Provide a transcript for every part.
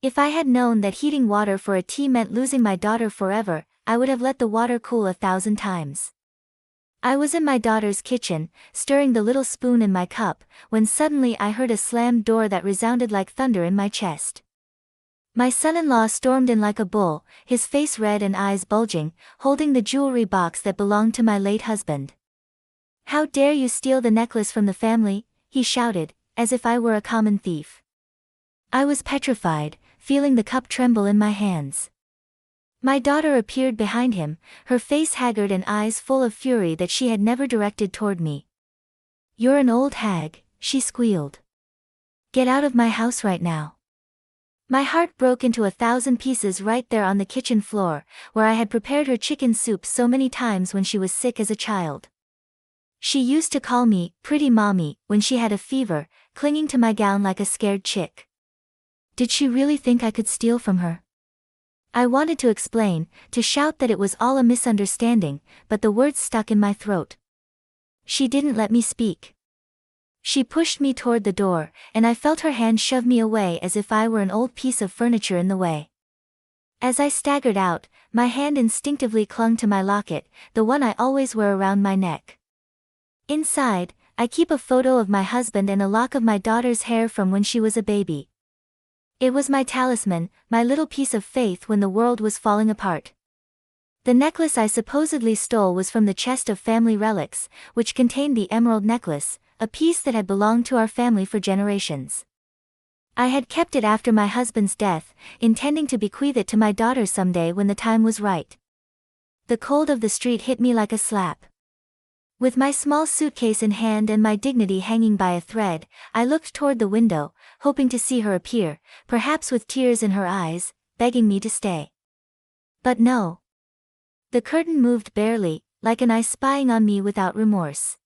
If I had known that heating water for a tea meant losing my daughter forever, I would have let the water cool 1,000 times. I was in my daughter's kitchen, stirring the little spoon in my cup, when suddenly I heard a slammed door that resounded like thunder in my chest. My son-in-law stormed in like a bull, his face red and eyes bulging, holding the jewelry box that belonged to my late husband. "How dare you steal the necklace from the family?" he shouted, as if I were a common thief. I was petrified, feeling the cup tremble in my hands. My daughter appeared behind him, her face haggard and eyes full of fury that she had never directed toward me. "You're an old hag," she squealed. "Get out of my house right now." My heart broke into 1,000 pieces right there on the kitchen floor, where I had prepared her chicken soup so many times when she was sick as a child. She used to call me "pretty mommy" when she had a fever, clinging to my gown like a scared chick. Did she really think I could steal from her? I wanted to explain, to shout that it was all a misunderstanding, but the words stuck in my throat. She didn't let me speak. She pushed me toward the door, and I felt her hand shove me away as if I were an old piece of furniture in the way. As I staggered out, my hand instinctively clung to my locket, the one I always wear around my neck. Inside, I keep a photo of my husband and a lock of my daughter's hair from when she was a baby. It was my talisman, my little piece of faith when the world was falling apart. The necklace I supposedly stole was from the chest of family relics, which contained the emerald necklace, a piece that had belonged to our family for generations. I had kept it after my husband's death, intending to bequeath it to my daughter someday when the time was right. The cold of the street hit me like a slap. With my small suitcase in hand and my dignity hanging by a thread, I looked toward the window, hoping to see her appear, perhaps with tears in her eyes, begging me to stay. But no. The curtain moved barely, like an eye spying on me without remorse.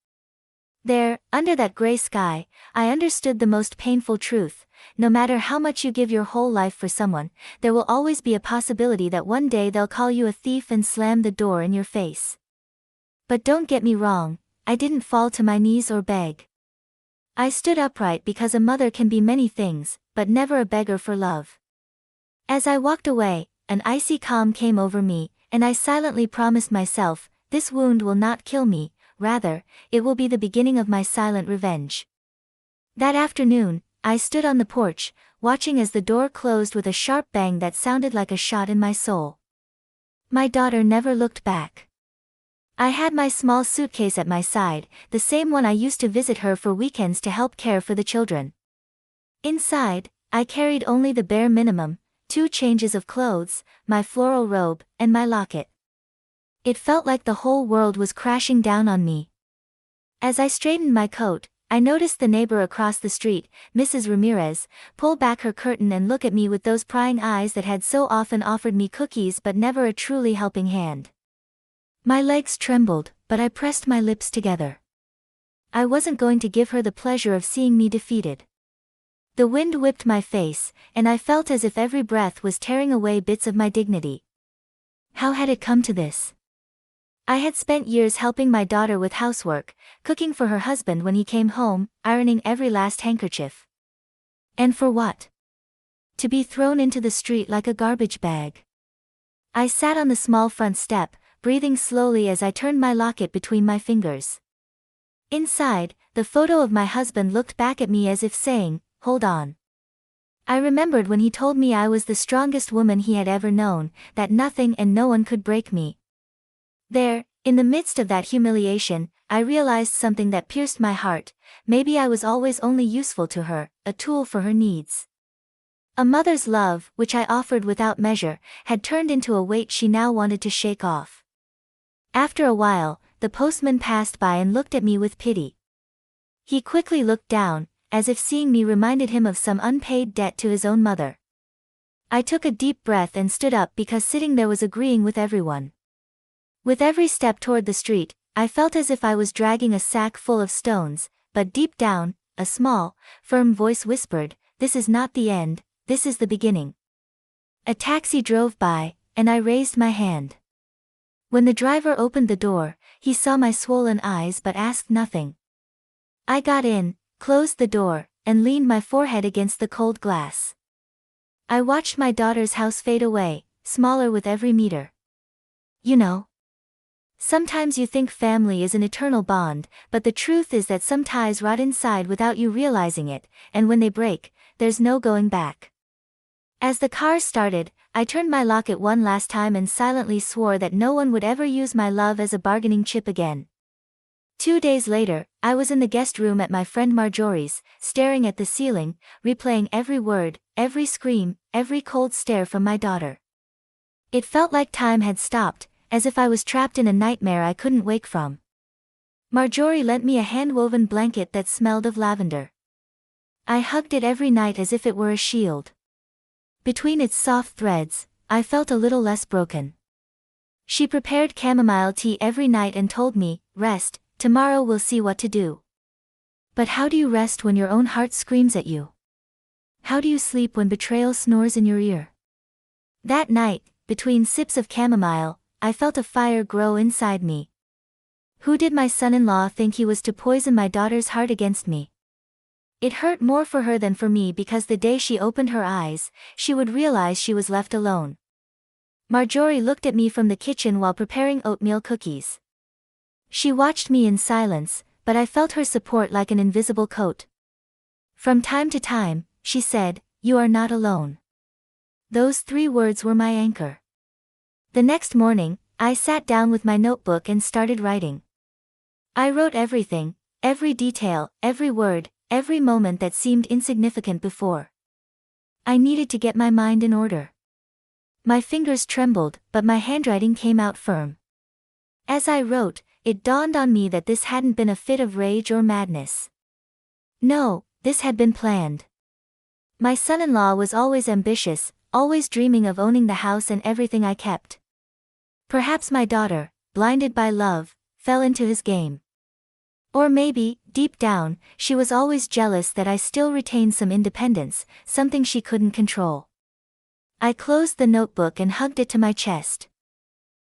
There, under that gray sky, I understood the most painful truth: no matter how much you give your whole life for someone, there will always be a possibility that one day they'll call you a thief and slam the door in your face. But don't get me wrong, I didn't fall to my knees or beg. I stood upright because a mother can be many things, but never a beggar for love. As I walked away, an icy calm came over me, and I silently promised myself, this wound will not kill me, rather, it will be the beginning of my silent revenge. That afternoon, I stood on the porch, watching as the door closed with a sharp bang that sounded like a shot in my soul. My daughter never looked back. I had my small suitcase at my side, the same one I used to visit her for weekends to help care for the children. Inside, I carried only the bare minimum: 2 changes of clothes, my floral robe, and my locket. It felt like the whole world was crashing down on me. As I straightened my coat, I noticed the neighbor across the street, Mrs. Ramirez, pull back her curtain and look at me with those prying eyes that had so often offered me cookies but never a truly helping hand. My legs trembled, but I pressed my lips together. I wasn't going to give her the pleasure of seeing me defeated. The wind whipped my face, and I felt as if every breath was tearing away bits of my dignity. How had it come to this? I had spent years helping my daughter with housework, cooking for her husband when he came home, ironing every last handkerchief. And for what? To be thrown into the street like a garbage bag. I sat on the small front step, breathing slowly as I turned my locket between my fingers. Inside, the photo of my husband looked back at me as if saying, "Hold on." I remembered when he told me I was the strongest woman he had ever known, that nothing and no one could break me. There, in the midst of that humiliation, I realized something that pierced my heart: maybe I was always only useful to her, a tool for her needs. A mother's love, which I offered without measure, had turned into a weight she now wanted to shake off. After a while, the postman passed by and looked at me with pity. He quickly looked down, as if seeing me reminded him of some unpaid debt to his own mother. I took a deep breath and stood up because sitting there was agreeing with everyone. With every step toward the street, I felt as if I was dragging a sack full of stones, but deep down, a small, firm voice whispered, "This is not the end, this is the beginning." A taxi drove by, and I raised my hand. When the driver opened the door, he saw my swollen eyes but asked nothing. I got in, closed the door, and leaned my forehead against the cold glass. I watched my daughter's house fade away, smaller with every meter. You know, sometimes you think family is an eternal bond, but the truth is that some ties rot inside without you realizing it, and when they break, there's no going back. As the car started, I turned my lock at one last time and silently swore that no one would ever use my love as a bargaining chip again. 2 days later, I was in the guest room at my friend Marjorie's, staring at the ceiling, replaying every word, every scream, every cold stare from my daughter. It felt like time had stopped, as if I was trapped in a nightmare I couldn't wake from. Marjorie lent me a hand-woven blanket that smelled of lavender. I hugged it every night as if it were a shield. Between its soft threads, I felt a little less broken. She prepared chamomile tea every night and told me, "Rest, tomorrow we'll see what to do." But how do you rest when your own heart screams at you? How do you sleep when betrayal snores in your ear? That night, between sips of chamomile, I felt a fire grow inside me. Who did my son-in-law think he was to poison my daughter's heart against me? It hurt more for her than for me because the day she opened her eyes, she would realize she was left alone. Marjorie looked at me from the kitchen while preparing oatmeal cookies. She watched me in silence, but I felt her support like an invisible coat. From time to time, she said, "You are not alone." Those 3 words were my anchor. The next morning, I sat down with my notebook and started writing. I wrote everything, every detail, every word, every moment that seemed insignificant before. I needed to get my mind in order. My fingers trembled, but my handwriting came out firm. As I wrote, it dawned on me that this hadn't been a fit of rage or madness. No, this had been planned. My son-in-law was always ambitious, always dreaming of owning the house and everything I kept. Perhaps my daughter, blinded by love, fell into his game. Or maybe, deep down, she was always jealous that I still retained some independence, something she couldn't control. I closed the notebook and hugged it to my chest.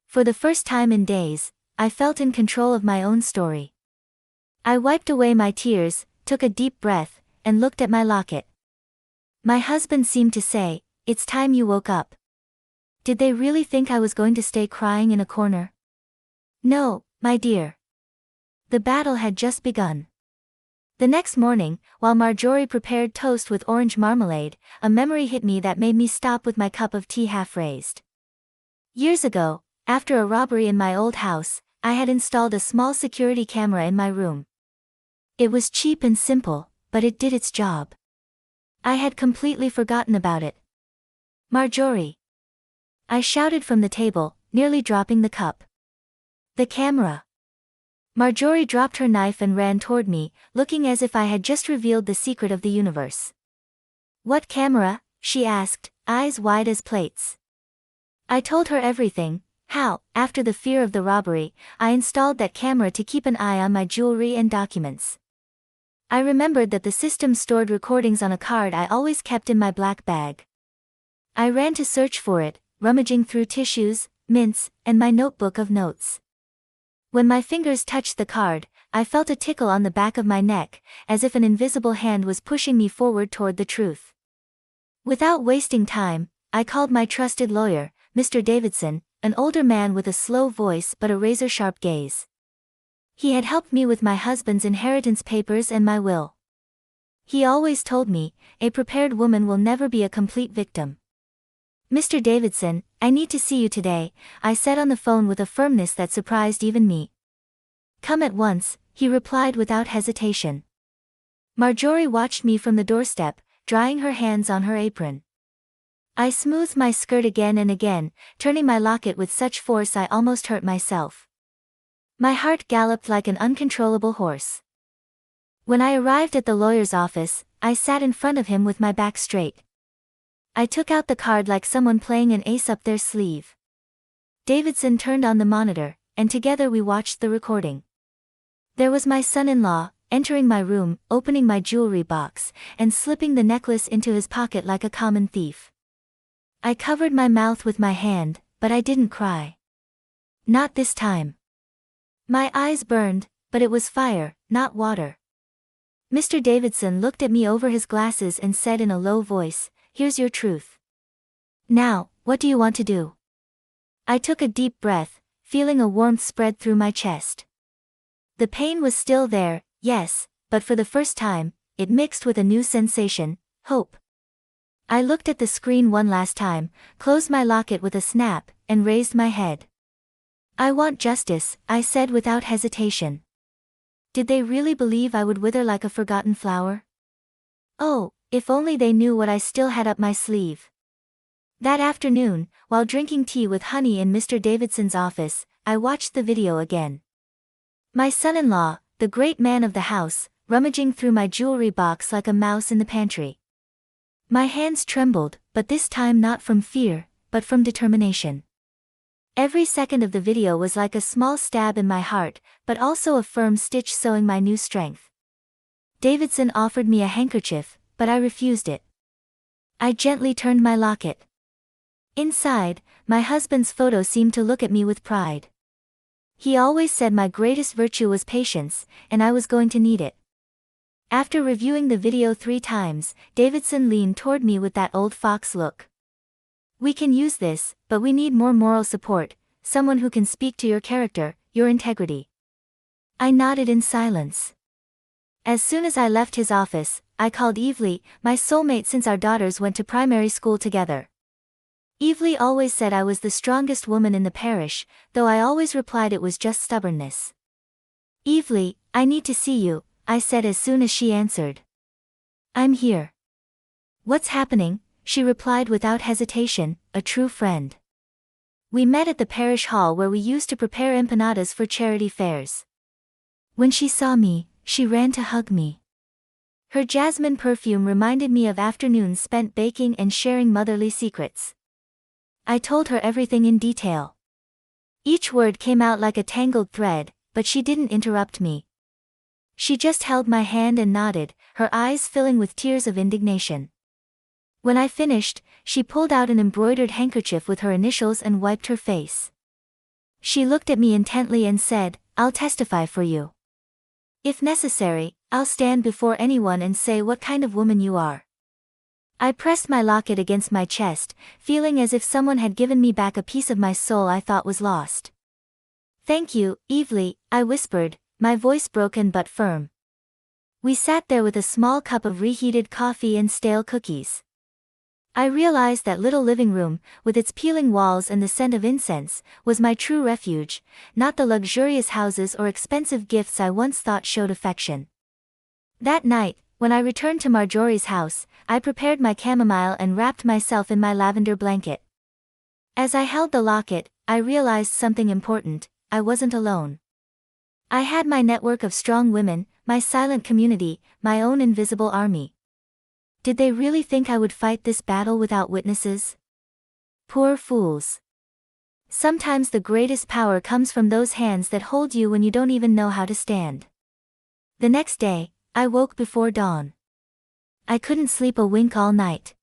For the first time in days, I felt in control of my own story. I wiped away my tears, took a deep breath, and looked at my locket. My husband seemed to say, "It's time you woke up." Did they really think I was going to stay crying in a corner? No, my dear. The battle had just begun. The next morning, while Marjorie prepared toast with orange marmalade, a memory hit me that made me stop with my cup of tea half raised. Years ago, after a robbery in my old house, I had installed a small security camera in my room. It was cheap and simple, but it did its job. I had completely forgotten about it. "Marjorie!" I shouted from the table, nearly dropping the cup. "The camera!" Marjorie dropped her knife and ran toward me, looking as if I had just revealed the secret of the universe. "What camera?" she asked, eyes wide as plates. I told her everything, how, after the fear of the robbery, I installed that camera to keep an eye on my jewelry and documents. I remembered that the system stored recordings on a card I always kept in my black bag. I ran to search for it, rummaging through tissues, mints, and my notebook of notes. When my fingers touched the card, I felt a tickle on the back of my neck, as if an invisible hand was pushing me forward toward the truth. Without wasting time, I called my trusted lawyer, Mr. Davidson, an older man with a slow voice but a razor-sharp gaze. He had helped me with my husband's inheritance papers and my will. He always told me, a prepared woman will never be a complete victim. "Mr. Davidson, I need to see you today," I said on the phone with a firmness that surprised even me. "Come at once," he replied without hesitation. Marjorie watched me from the doorstep, drying her hands on her apron. I smoothed my skirt again and again, turning my locket with such force I almost hurt myself. My heart galloped like an uncontrollable horse. When I arrived at the lawyer's office, I sat in front of him with my back straight. I took out the card like someone playing an ace up their sleeve. Davidson turned on the monitor, and together we watched the recording. There was my son-in-law, entering my room, opening my jewelry box, and slipping the necklace into his pocket like a common thief. I covered my mouth with my hand, but I didn't cry. Not this time. My eyes burned, but it was fire, not water. Mr. Davidson looked at me over his glasses and said in a low voice, "Here's your truth. Now, what do you want to do? I took a deep breath, feeling a warmth spread through my chest. The pain was still there, yes, but for the first time, it mixed with a new sensation, hope. I looked at the screen one last time, closed my locket with a snap, and raised my head. I want justice, I said without hesitation. Did they really believe I would wither like a forgotten flower? Oh, if only they knew what I still had up my sleeve. That afternoon, while drinking tea with honey in Mr. Davidson's office, I watched the video again. My son-in-law, the great man of the house, rummaging through my jewelry box like a mouse in the pantry. My hands trembled, but this time not from fear, but from determination. Every second of the video was like a small stab in my heart, but also a firm stitch sewing my new strength. Davidson offered me a handkerchief, but I refused it. I gently turned my locket. Inside, my husband's photo seemed to look at me with pride. He always said my greatest virtue was patience, and I was going to need it. After reviewing the video 3 times, Davidson leaned toward me with that old fox look. We can use this, but we need more moral support, someone who can speak to your character, your integrity. I nodded in silence. As soon as I left his office, I called Evely, my soulmate since our daughters went to primary school together. Evely always said I was the strongest woman in the parish, though I always replied it was just stubbornness. Evely, I need to see you, I said as soon as she answered. I'm here. What's happening? She replied without hesitation, a true friend. We met at the parish hall where we used to prepare empanadas for charity fairs. When she saw me, she ran to hug me. Her jasmine perfume reminded me of afternoons spent baking and sharing motherly secrets. I told her everything in detail. Each word came out like a tangled thread, but she didn't interrupt me. She just held my hand and nodded, her eyes filling with tears of indignation. When I finished, she pulled out an embroidered handkerchief with her initials and wiped her face. She looked at me intently and said, I'll testify for you. If necessary, I'll stand before anyone and say what kind of woman you are. I pressed my locket against my chest, feeling as if someone had given me back a piece of my soul I thought was lost. Thank you, Evely, I whispered, my voice broken but firm. We sat there with a small cup of reheated coffee and stale cookies. I realized that little living room, with its peeling walls and the scent of incense, was my true refuge, not the luxurious houses or expensive gifts I once thought showed affection. That night, when I returned to Marjorie's house, I prepared my chamomile and wrapped myself in my lavender blanket. As I held the locket, I realized something important: I wasn't alone. I had my network of strong women, my silent community, my own invisible army. Did they really think I would fight this battle without witnesses? Poor fools. Sometimes the greatest power comes from those hands that hold you when you don't even know how to stand. The next day, I woke before dawn. I couldn't sleep a wink all night.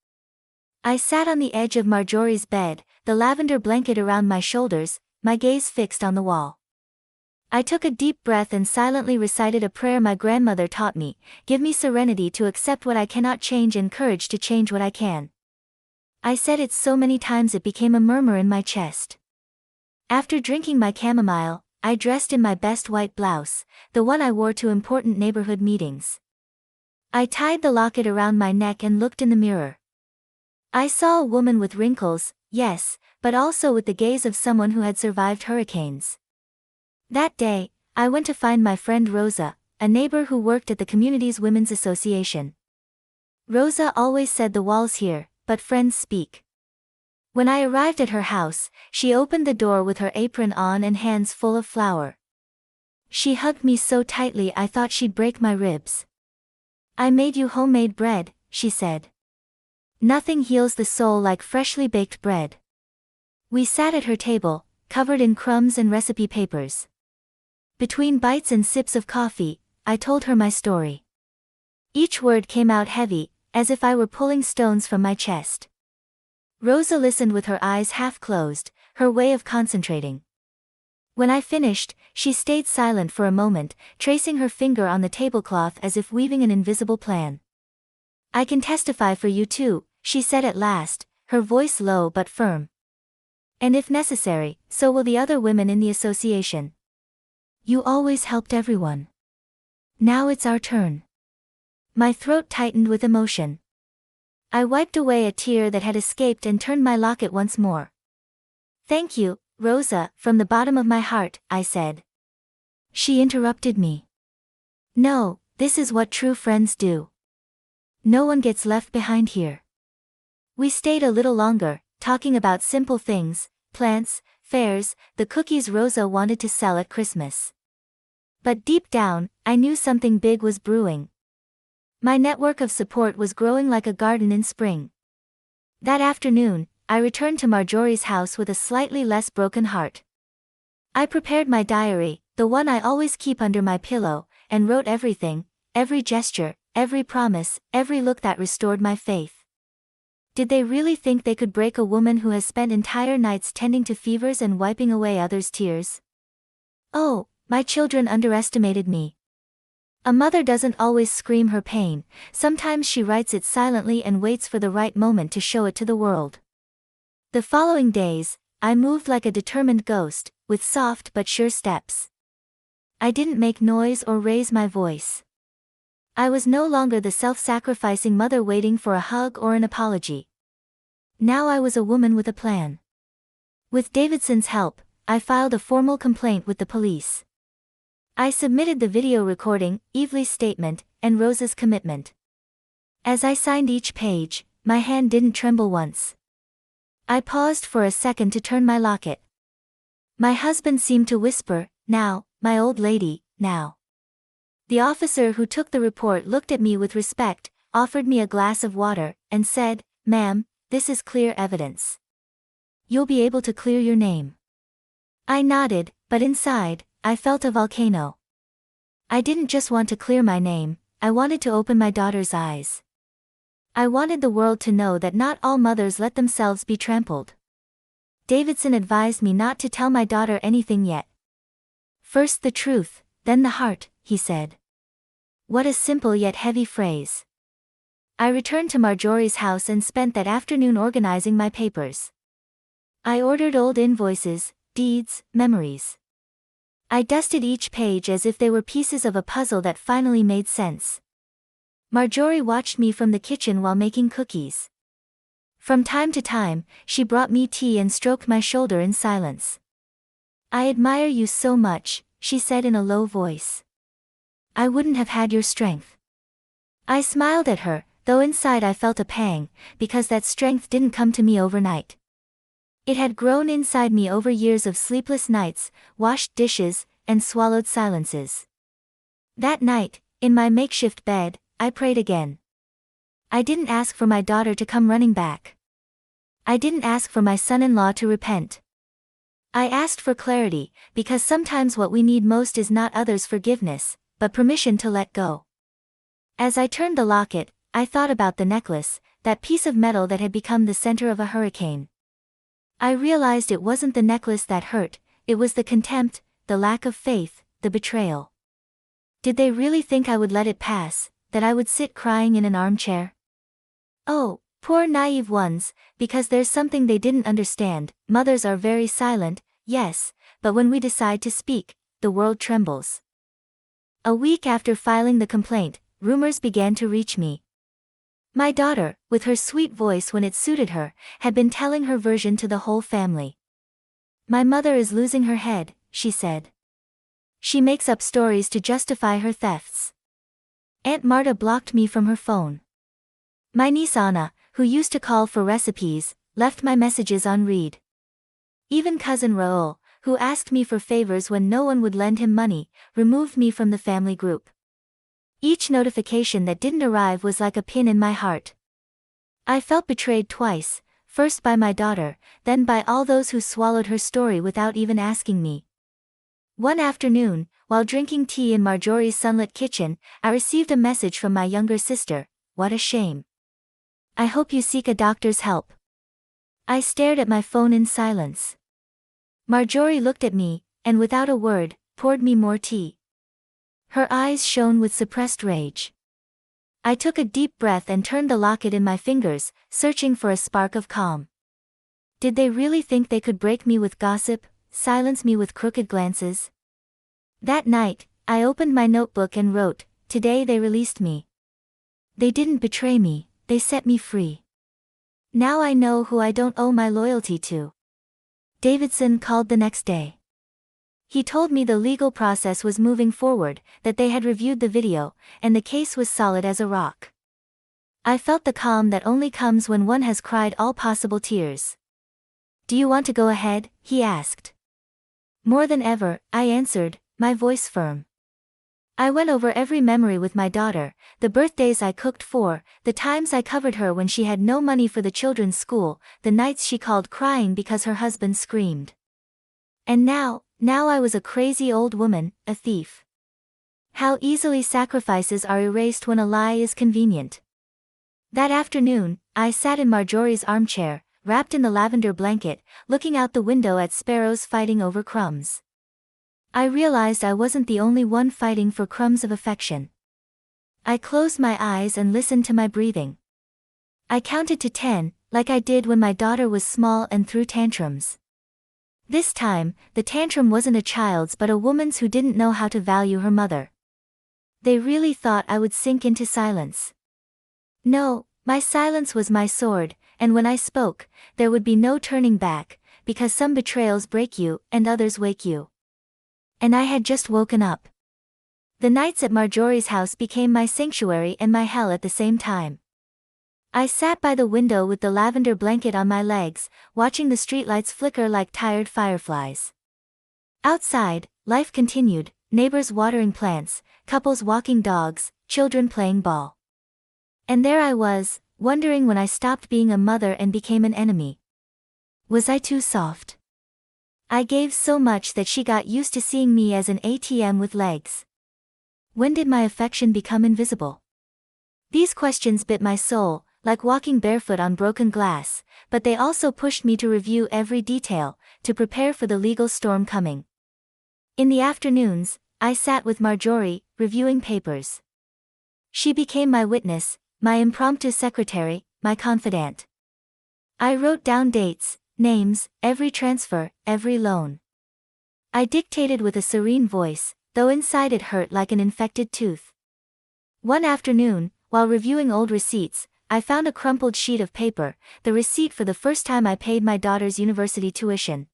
I sat on the edge of Marjorie's bed, the lavender blanket around my shoulders, my gaze fixed on the wall. I took a deep breath and silently recited a prayer my grandmother taught me: give me serenity to accept what I cannot change and courage to change what I can. I said it so many times it became a murmur in my chest. After drinking my chamomile, I dressed in my best white blouse, the one I wore to important neighborhood meetings. I tied the locket around my neck and looked in the mirror. I saw a woman with wrinkles, yes, but also with the gaze of someone who had survived hurricanes. That day, I went to find my friend Rosa, a neighbor who worked at the community's women's association. Rosa always said the walls hear, but friends speak. When I arrived at her house, she opened the door with her apron on and hands full of flour. She hugged me so tightly I thought she'd break my ribs. I made you homemade bread, she said. Nothing heals the soul like freshly baked bread. We sat at her table, covered in crumbs and recipe papers. Between bites and sips of coffee, I told her my story. Each word came out heavy, as if I were pulling stones from my chest. Rosa listened with her eyes half closed, her way of concentrating. When I finished, she stayed silent for a moment, tracing her finger on the tablecloth as if weaving an invisible plan. I can testify for you too, she said at last, her voice low but firm. "And if necessary, so will the other women in the association. You always helped everyone. Now it's our turn." My throat tightened with emotion. I wiped away a tear that had escaped and turned my locket once more. "Thank you, Rosa, from the bottom of my heart," I said. She interrupted me. "No, this is what true friends do. No one gets left behind here." We stayed a little longer, talking about simple things, plants, fairs, the cookies Rosa wanted to sell at Christmas. But deep down, I knew something big was brewing. My network of support was growing like a garden in spring. That afternoon, I returned to Marjorie's house with a slightly less broken heart. I prepared my diary, the one I always keep under my pillow, and wrote everything, every gesture, every promise, every look that restored my faith. Did they really think they could break a woman who has spent entire nights tending to fevers and wiping away others' tears? Oh, my children underestimated me. A mother doesn't always scream her pain, sometimes she writes it silently and waits for the right moment to show it to the world. The following days, I moved like a determined ghost, with soft but sure steps. I didn't make noise or raise my voice. I was no longer the self-sacrificing mother waiting for a hug or an apology. Now I was a woman with a plan. With Davidson's help, I filed a formal complaint with the police. I submitted the video recording, Evely's statement, and Rosa's commitment. As I signed each page, my hand didn't tremble once. I paused for a second to turn my locket. My husband seemed to whisper, "Now, my old lady, now." The officer who took the report looked at me with respect, offered me a glass of water, and said, "Ma'am, this is clear evidence. You'll be able to clear your name." I nodded, but inside, I felt a volcano. I didn't just want to clear my name, I wanted to open my daughter's eyes. I wanted the world to know that not all mothers let themselves be trampled. Davidson advised me not to tell my daughter anything yet. "First the truth, then the heart," he said. What a simple yet heavy phrase. I returned to Marjorie's house and spent that afternoon organizing my papers. I ordered old invoices, deeds, memories. I dusted each page as if they were pieces of a puzzle that finally made sense. Marjorie watched me from the kitchen while making cookies. From time to time, she brought me tea and stroked my shoulder in silence. "I admire you so much," she said in a low voice. "I wouldn't have had your strength." I smiled at her, though inside I felt a pang, because that strength didn't come to me overnight. It had grown inside me over years of sleepless nights, washed dishes, and swallowed silences. That night, in my makeshift bed, I prayed again. I didn't ask for my daughter to come running back. I didn't ask for my son-in-law to repent. I asked for clarity, because sometimes what we need most is not others' forgiveness, but permission to let go. As I turned the locket, I thought about the necklace, that piece of metal that had become the center of a hurricane. I realized it wasn't the necklace that hurt, it was the contempt, the lack of faith, the betrayal. Did they really think I would let it pass, that I would sit crying in an armchair? Oh, poor naive ones, because there's something they didn't understand. Mothers are very silent, yes, but when we decide to speak, the world trembles. A week after filing the complaint, rumors began to reach me. My daughter, with her sweet voice when it suited her, had been telling her version to the whole family. "My mother is losing her head," she said. "She makes up stories to justify her thefts." Aunt Marta blocked me from her phone. My niece Anna, who used to call for recipes, left my messages unread. Even cousin Raoul, who asked me for favors when no one would lend him money, removed me from the family group. Each notification that didn't arrive was like a pin in my heart. I felt betrayed twice, first by my daughter, then by all those who swallowed her story without even asking me. One afternoon, while drinking tea in Marjorie's sunlit kitchen, I received a message from my younger sister. "What a shame. I hope you seek a doctor's help." I stared at my phone in silence. Marjorie looked at me, and without a word, poured me more tea. Her eyes shone with suppressed rage. I took a deep breath and turned the locket in my fingers, searching for a spark of calm. Did they really think they could break me with gossip, silence me with crooked glances? That night, I opened my notebook and wrote, "Today they released me. They didn't betray me, they set me free. Now I know who I don't owe my loyalty to." Davidson called the next day. He told me the legal process was moving forward, that they had reviewed the video, and the case was solid as a rock. I felt the calm that only comes when one has cried all possible tears. "Do you want to go ahead?" he asked. "More than ever," I answered, my voice firm. I went over every memory with my daughter, the birthdays I cooked for, the times I covered her when she had no money for the children's school, the nights she called crying because her husband screamed. And now I was a crazy old woman, a thief. How easily sacrifices are erased when a lie is convenient. That afternoon, I sat in Marjorie's armchair, wrapped in the lavender blanket, looking out the window at sparrows fighting over crumbs. I realized I wasn't the only one fighting for crumbs of affection. I closed my eyes and listened to my breathing. I counted to 10, like I did when my daughter was small and threw tantrums. This time, the tantrum wasn't a child's but a woman's who didn't know how to value her mother. They really thought I would sink into silence. No, my silence was my sword, and when I spoke, there would be no turning back, because some betrayals break you and others wake you. And I had just woken up. The nights at Marjorie's house became my sanctuary and my hell at the same time. I sat by the window with the lavender blanket on my legs, watching the streetlights flicker like tired fireflies. Outside, life continued, neighbors watering plants, couples walking dogs, children playing ball. And there I was, wondering when I stopped being a mother and became an enemy. Was I too soft? I gave so much that she got used to seeing me as an ATM with legs. When did my affection become invisible? These questions bit my soul, like walking barefoot on broken glass, but they also pushed me to review every detail, to prepare for the legal storm coming. In the afternoons, I sat with Marjorie, reviewing papers. She became my witness, my impromptu secretary, my confidant. I wrote down dates, names, every transfer, every loan. I dictated with a serene voice, though inside it hurt like an infected tooth. One afternoon, while reviewing old receipts, I found a crumpled sheet of paper, the receipt for the first time I paid my daughter's university tuition.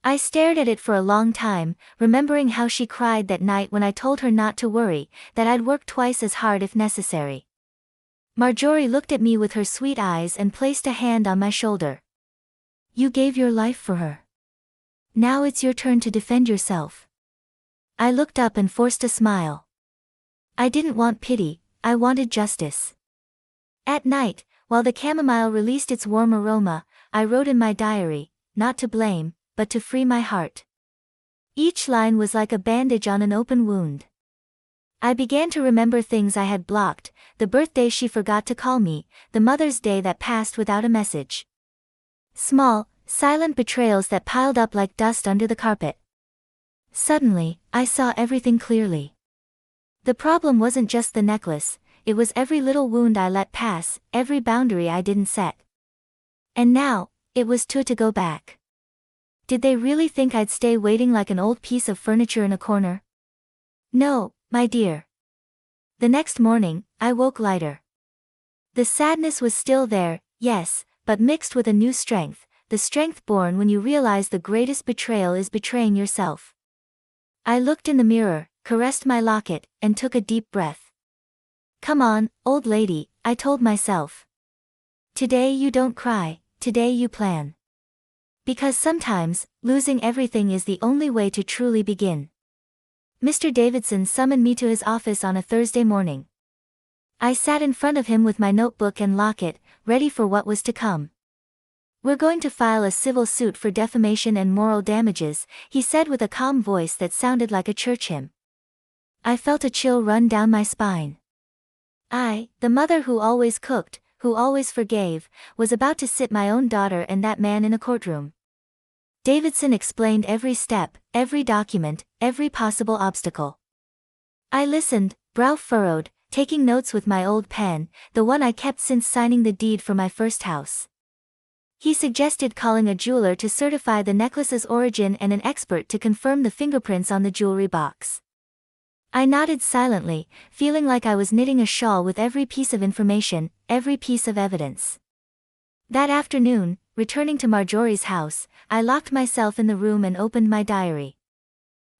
I stared at it for a long time, remembering how she cried that night when I told her not to worry, that I'd work twice as hard if necessary. Marjorie looked at me with her sweet eyes and placed a hand on my shoulder. "You gave your life for her. Now it's your turn to defend yourself." I looked up and forced a smile. I didn't want pity, I wanted justice. At night, while the chamomile released its warm aroma, I wrote in my diary, not to blame, but to free my heart. Each line was like a bandage on an open wound. I began to remember things I had blocked, the birthday she forgot to call me, the Mother's Day that passed without a message. Small, silent betrayals that piled up like dust under the carpet. Suddenly, I saw everything clearly. The problem wasn't just the necklace, it was every little wound I let pass, every boundary I didn't set. And now, it was to go back. Did they really think I'd stay waiting like an old piece of furniture in a corner? No, my dear. The next morning, I woke lighter. The sadness was still there, yes, but mixed with a new strength, the strength born when you realize the greatest betrayal is betraying yourself. I looked in the mirror, caressed my locket, and took a deep breath. "Come on, old lady," I told myself. "Today you don't cry, today you plan." Because sometimes, losing everything is the only way to truly begin. Mr. Davidson summoned me to his office on a Thursday morning. I sat in front of him with my notebook and locket, ready for what was to come. "We're going to file a civil suit for defamation and moral damages," he said with a calm voice that sounded like a church hymn. I felt a chill run down my spine. I, the mother who always cooked, who always forgave, was about to sit my own daughter and that man in a courtroom. Davidson explained every step, every document, every possible obstacle. I listened, brow furrowed, taking notes with my old pen, the one I kept since signing the deed for my first house. He suggested calling a jeweler to certify the necklace's origin and an expert to confirm the fingerprints on the jewelry box. I nodded silently, feeling like I was knitting a shawl with every piece of information, every piece of evidence. That afternoon, returning to Marjorie's house, I locked myself in the room and opened my diary.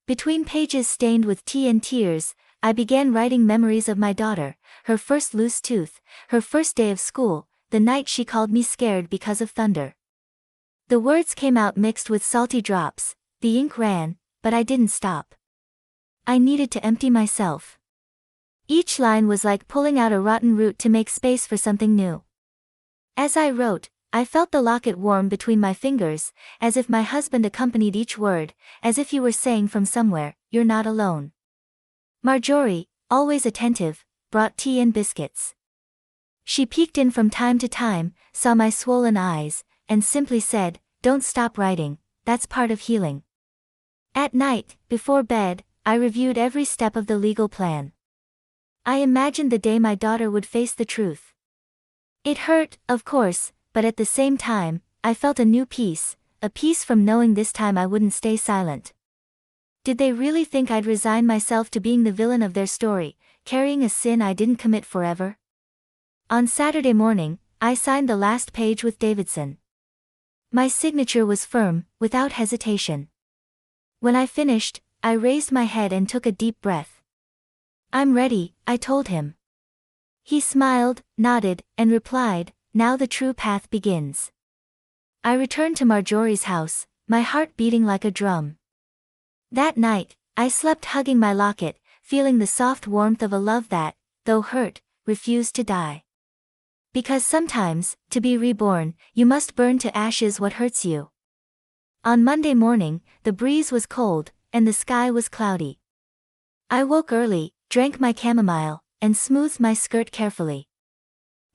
Between pages stained with tea and tears, I began writing memories of my daughter, her first loose tooth, her first day of school, the night she called me scared because of thunder. The words came out mixed with salty drops, the ink ran, but I didn't stop. I needed to empty myself. Each line was like pulling out a rotten root to make space for something new. As I wrote, I felt the locket warm between my fingers, as if my husband accompanied each word, as if he were saying from somewhere, "You're not alone." Marjorie, always attentive, brought tea and biscuits. She peeked in from time to time, saw my swollen eyes, and simply said, "Don't stop writing, that's part of healing." At night, before bed, I reviewed every step of the legal plan. I imagined the day my daughter would face the truth. It hurt, of course, but at the same time, I felt a new peace, a peace from knowing this time I wouldn't stay silent. Did they really think I'd resign myself to being the villain of their story, carrying a sin I didn't commit forever? On Saturday morning, I signed the last page with Davidson. My signature was firm, without hesitation. When I finished, I raised my head and took a deep breath. "I'm ready," I told him. He smiled, nodded, and replied, "Now the true path begins." I returned to Marjorie's house, my heart beating like a drum. That night, I slept hugging my locket, feeling the soft warmth of a love that, though hurt, refused to die. Because sometimes, to be reborn, you must burn to ashes what hurts you. On Monday morning, the breeze was cold, and the sky was cloudy. I woke early, drank my chamomile, and smoothed my skirt carefully.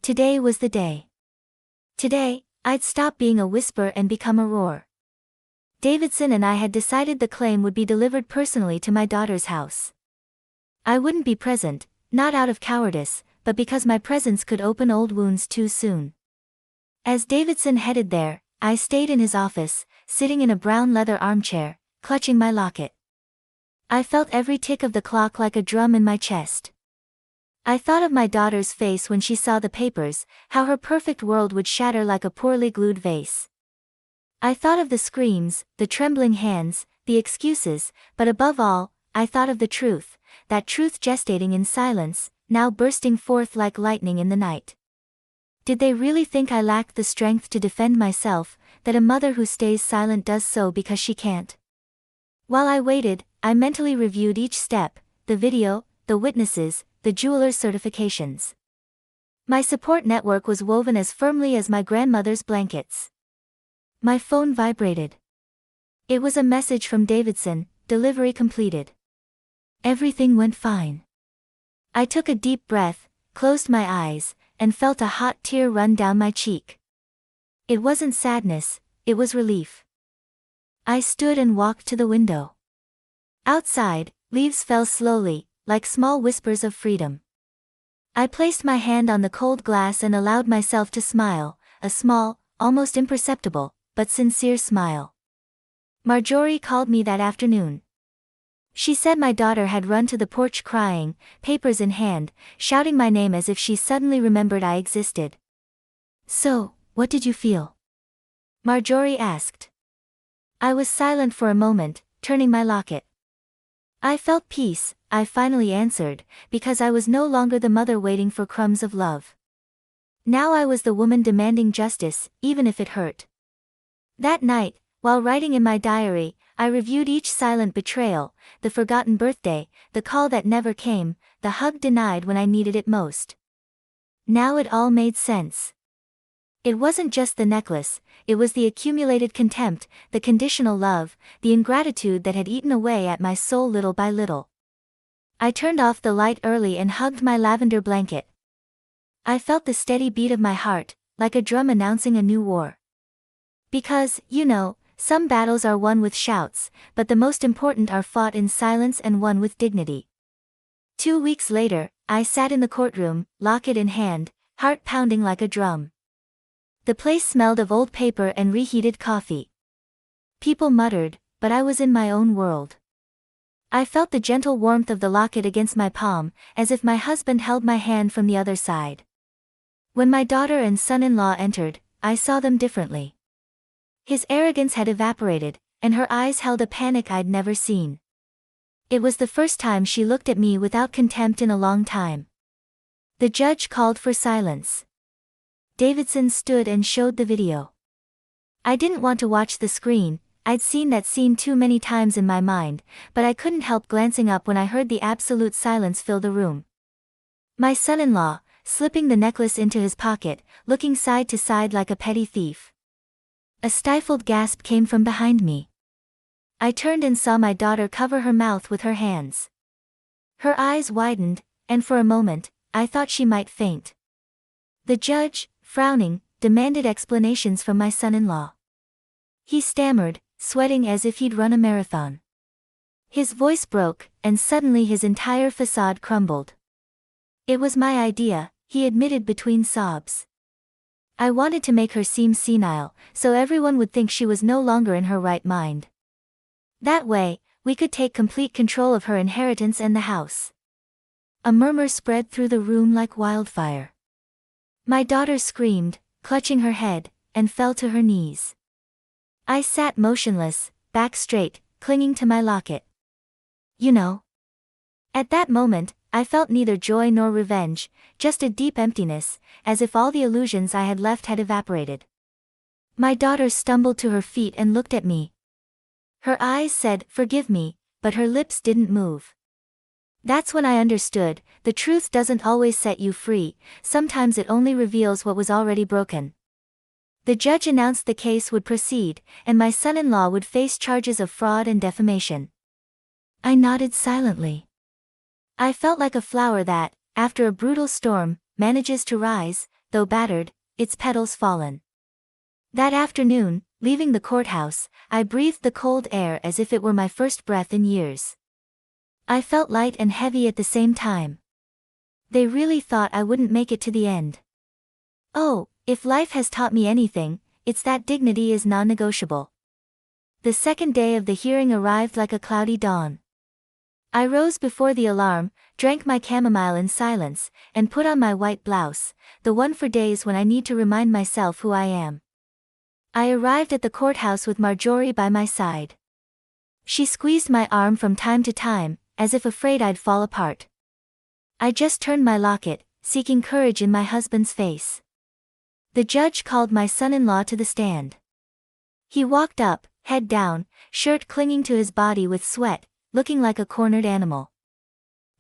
Today was the day. Today, I'd stop being a whisper and become a roar. Davidson and I had decided the claim would be delivered personally to my daughter's house. I wouldn't be present, not out of cowardice, but because my presence could open old wounds too soon. As Davidson headed there, I stayed in his office, sitting in a brown leather armchair, clutching my locket. I felt every tick of the clock like a drum in my chest. I thought of my daughter's face when she saw the papers, how her perfect world would shatter like a poorly glued vase. I thought of the screams, the trembling hands, the excuses, but above all, I thought of the truth, that truth gestating in silence, now bursting forth like lightning in the night. Did they really think I lacked the strength to defend myself, that a mother who stays silent does so because she can't? While I waited, I mentally reviewed each step, the video, the witnesses, the jeweler's certifications. My support network was woven as firmly as my grandmother's blankets. My phone vibrated. It was a message from Davidson, delivery completed. Everything went fine. I took a deep breath, closed my eyes, and felt a hot tear run down my cheek. It wasn't sadness, it was relief. I stood and walked to the window. Outside, leaves fell slowly, like small whispers of freedom. I placed my hand on the cold glass and allowed myself to smile, a small, almost imperceptible, but sincere smile. Marjorie called me that afternoon. She said my daughter had run to the porch crying, papers in hand, shouting my name as if she suddenly remembered I existed. "So, what did you feel?" Marjorie asked. I was silent for a moment, turning my locket. "I felt peace," I finally answered, because I was no longer the mother waiting for crumbs of love. Now I was the woman demanding justice, even if it hurt. That night, while writing in my diary, I reviewed each silent betrayal, the forgotten birthday, the call that never came, the hug denied when I needed it most. Now it all made sense. It wasn't just the necklace, it was the accumulated contempt, the conditional love, the ingratitude that had eaten away at my soul little by little. I turned off the light early and hugged my lavender blanket. I felt the steady beat of my heart, like a drum announcing a new war. Because, some battles are won with shouts, but the most important are fought in silence and won with dignity. 2 weeks later, I sat in the courtroom, locket in hand, heart pounding like a drum. The place smelled of old paper and reheated coffee. People muttered, but I was in my own world. I felt the gentle warmth of the locket against my palm, as if my husband held my hand from the other side. When my daughter and son-in-law entered, I saw them differently. His arrogance had evaporated, and her eyes held a panic I'd never seen. It was the first time she looked at me without contempt in a long time. The judge called for silence. Davidson stood and showed the video. I didn't want to watch the screen, I'd seen that scene too many times in my mind, but I couldn't help glancing up when I heard the absolute silence fill the room. My son-in-law, slipping the necklace into his pocket, looking side to side like a petty thief. A stifled gasp came from behind me. I turned and saw my daughter cover her mouth with her hands. Her eyes widened, and for a moment, I thought she might faint. The judge, frowning, demanded explanations from my son-in-law. He stammered, sweating as if he'd run a marathon. His voice broke, and suddenly his entire facade crumbled. It was my idea, he admitted between sobs. I wanted to make her seem senile, so everyone would think she was no longer in her right mind. That way, we could take complete control of her inheritance and the house. A murmur spread through the room like wildfire. My daughter screamed, clutching her head, and fell to her knees. I sat motionless, back straight, clinging to my locket. You know. At that moment, I felt neither joy nor revenge, just a deep emptiness, as if all the illusions I had left had evaporated. My daughter stumbled to her feet and looked at me. Her eyes said, "Forgive me," but her lips didn't move. That's when I understood, the truth doesn't always set you free, sometimes it only reveals what was already broken. The judge announced the case would proceed, and my son-in-law would face charges of fraud and defamation. I nodded silently. I felt like a flower that, after a brutal storm, manages to rise, though battered, its petals fallen. That afternoon, leaving the courthouse, I breathed the cold air as if it were my first breath in years. I felt light and heavy at the same time. They really thought I wouldn't make it to the end. Oh, if life has taught me anything, it's that dignity is non-negotiable. The second day of the hearing arrived like a cloudy dawn. I rose before the alarm, drank my chamomile in silence, and put on my white blouse, the one for days when I need to remind myself who I am. I arrived at the courthouse with Marjorie by my side. She squeezed my arm from time to time, as if afraid I'd fall apart. I just turned my locket, seeking courage in my husband's face. The judge called my son-in-law to the stand. He walked up, head down, shirt clinging to his body with sweat, looking like a cornered animal.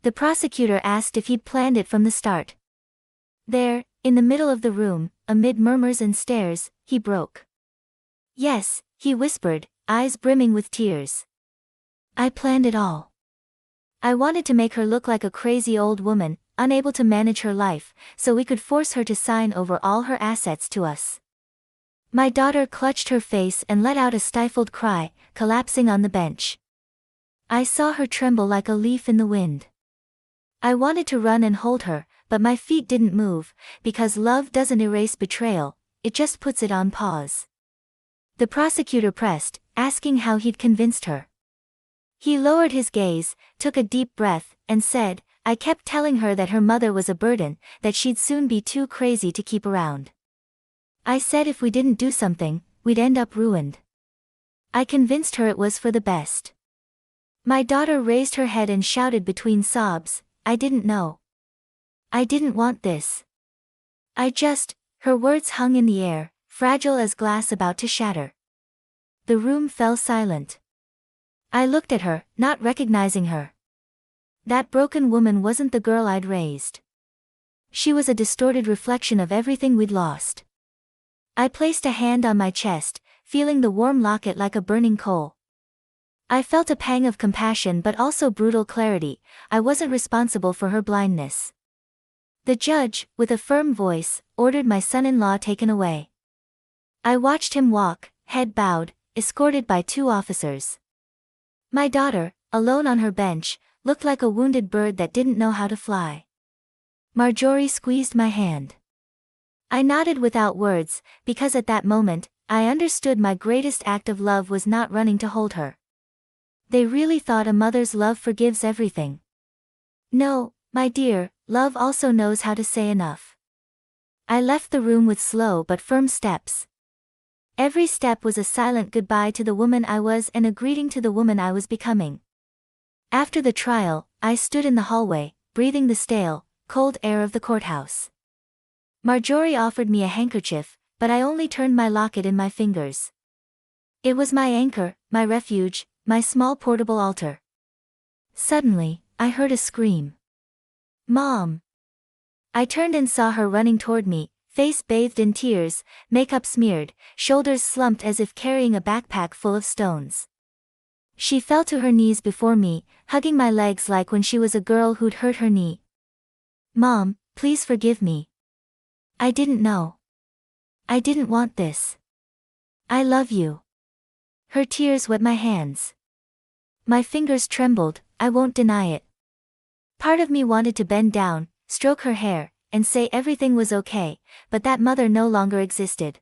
The prosecutor asked if he'd planned it from the start. There, in the middle of the room, amid murmurs and stares, he broke. Yes, he whispered, eyes brimming with tears. I planned it all. I wanted to make her look like a crazy old woman, unable to manage her life, so we could force her to sign over all her assets to us. My daughter clutched her face and let out a stifled cry, collapsing on the bench. I saw her tremble like a leaf in the wind. I wanted to run and hold her, but my feet didn't move, because love doesn't erase betrayal, it just puts it on pause. The prosecutor pressed, asking how he'd convinced her. He lowered his gaze, took a deep breath, and said, I kept telling her that her mother was a burden, that she'd soon be too crazy to keep around. I said if we didn't do something, we'd end up ruined. I convinced her it was for the best. My daughter raised her head and shouted between sobs, I didn't know. I didn't want this. Her words hung in the air, fragile as glass about to shatter. The room fell silent. I looked at her, not recognizing her. That broken woman wasn't the girl I'd raised. She was a distorted reflection of everything we'd lost. I placed a hand on my chest, feeling the warm locket like a burning coal. I felt a pang of compassion but also brutal clarity, I wasn't responsible for her blindness. The judge, with a firm voice, ordered my son-in-law taken away. I watched him walk, head bowed, escorted by 2 officers. My daughter, alone on her bench, looked like a wounded bird that didn't know how to fly. Marjorie squeezed my hand. I nodded without words, because at that moment, I understood my greatest act of love was not running to hold her. They really thought a mother's love forgives everything. No, my dear, love also knows how to say enough. I left the room with slow but firm steps. Every step was a silent goodbye to the woman I was and a greeting to the woman I was becoming. After the trial, I stood in the hallway, breathing the stale, cold air of the courthouse. Marjorie offered me a handkerchief, but I only turned my locket in my fingers. It was my anchor, my refuge, my small portable altar. Suddenly, I heard a scream. Mom! I turned and saw her running toward me, face bathed in tears, makeup smeared, shoulders slumped as if carrying a backpack full of stones. She fell to her knees before me, hugging my legs like when she was a girl who'd hurt her knee. Mom, please forgive me. I didn't know. I didn't want this. I love you. Her tears wet my hands. My fingers trembled, I won't deny it. Part of me wanted to bend down, stroke her hair, and say everything was okay, but that mother no longer existed.